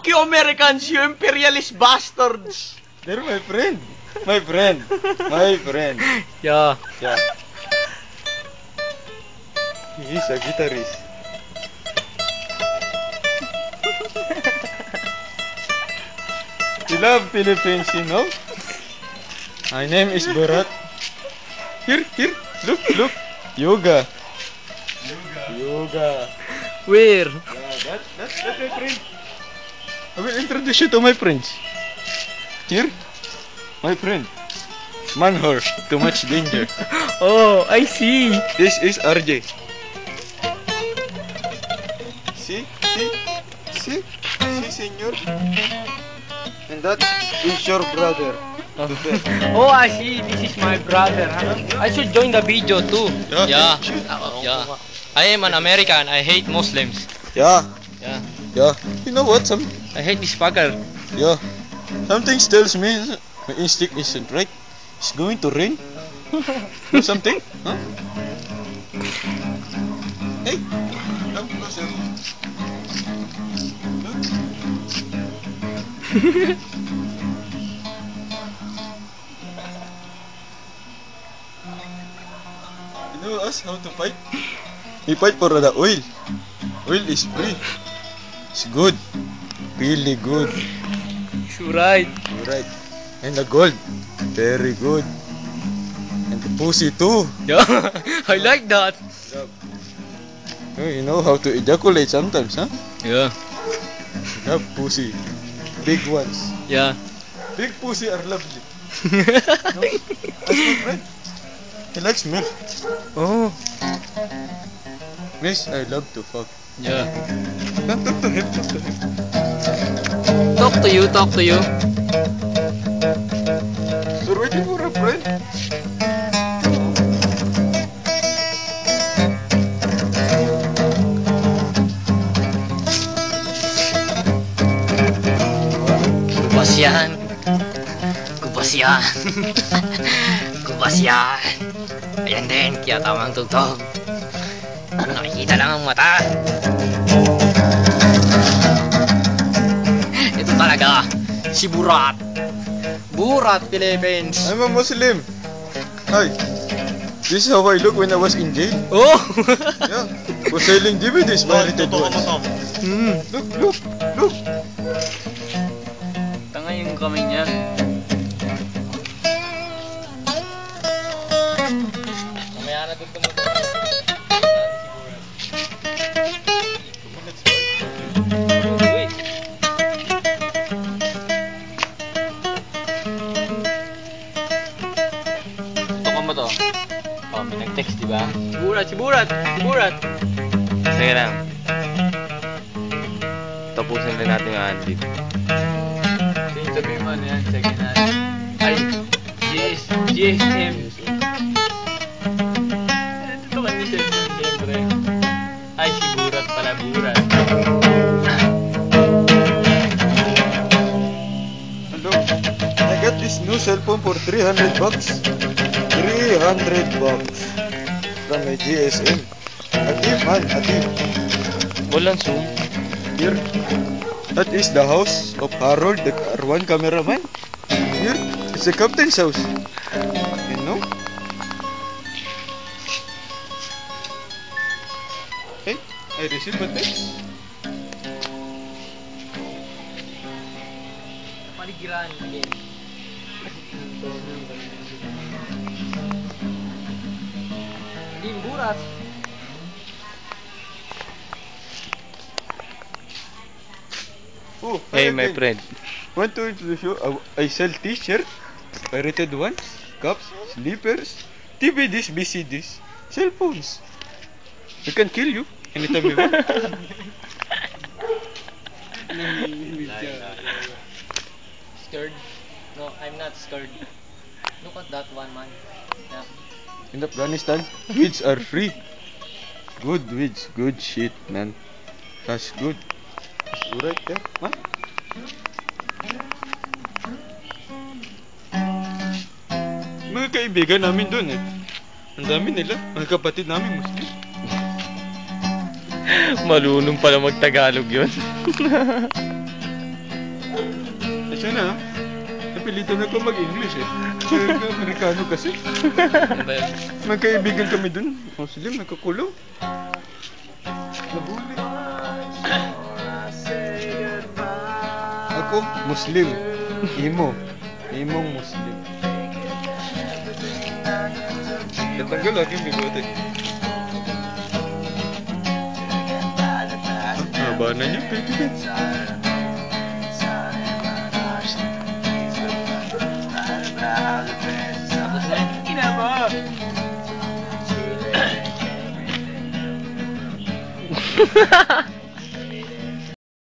Fuck you, Americans, you imperialist bastards! They're my friend. My friend. My friend. Yeah. Yeah. He's a guitarist. You love Philippines, you know? My name is Borat. Here, look. Yoga. Yoga. Where? Yeah, that's my friend. I will introduce you to my friends. Here, my friend. Manhor, too much danger. Oh, I see. This is RJ. See, senor. And that is your brother. Oh, I see. This is my brother. I should join the video too. Yeah. Yeah. I am an American. I hate Muslims. Yeah. Yeah. You know what? I hate this fucker. Yeah. Something tells me my instinct isn't right. It's going to rain. Do something? Huh? Hey, come closer. Look. You know us how to fight? We fight for the oil. Oil is free. It's good. Really good. You're right. You're right. And the gold. Very good. And the pussy too. Yeah. I like that. Oh, you know how to ejaculate sometimes, huh? Yeah. You have pussy. Big ones. Yeah. Big pussy are lovely. No? That's my friend. He likes milk. Oh. Miss, I love to fuck. Yeah. Talk to him. Talk to you. We're waiting for a friend. Kubas yan. Ayan din, kaya tamang tugtog. Nakikita lang ang mata. Ito talaga, si Borat. Borat, Philippines. I'm a Muslim. Hi. This is how I look when I was in jail. Oh! Yeah. For selling DVDs, pirated ones. Look. Tanga yung kamay niya. Mamaya na doon tumutulong. To. Oh, may nag-text, di ba? Si Burat. Sige lang. Tapusin rin natin yung handit. Sabihin mo ano yan, second hand. Ay, GSM. Ito ka ni cellphone, siyempre. Ay, si Burat pala, Burat. Hello. I got this new cell phone for $300. $300 from my GSM. Atif. Walang zoom. Here, that is the house of Harold, the R1 cameraman. Here, it's the captain's house. You know? Hey, I received a text. Paligiran again. Hindi, Burat. Oh, Hey, hi my again. friend. Want to introduce you? I sell t-shirts, pirated ones, cups, slippers, DVDs, VCDs, cell phones. We can kill you anytime we want. Scared? No, I'm not scared. Look at that one, man. Yeah. In Afghanistan, weeds are free. Good weeds, good shit, man. That's good. You right there, man. Mga kaibigan namin doon eh. Ang dami nila, mga kapatid namin Muslim. Malunong pala mag-Tagalog yun. Asya na, napilitan ako mag-English eh. Amerikano kasi. Ano ba yun? Magkaibigan kami dun. Muslim, nagkakulong. Nabuli. Ako, Muslim. Imong Muslim. Natanggal lagi yung bigote. Haba na niya, baby. Tapos na. Ina mo!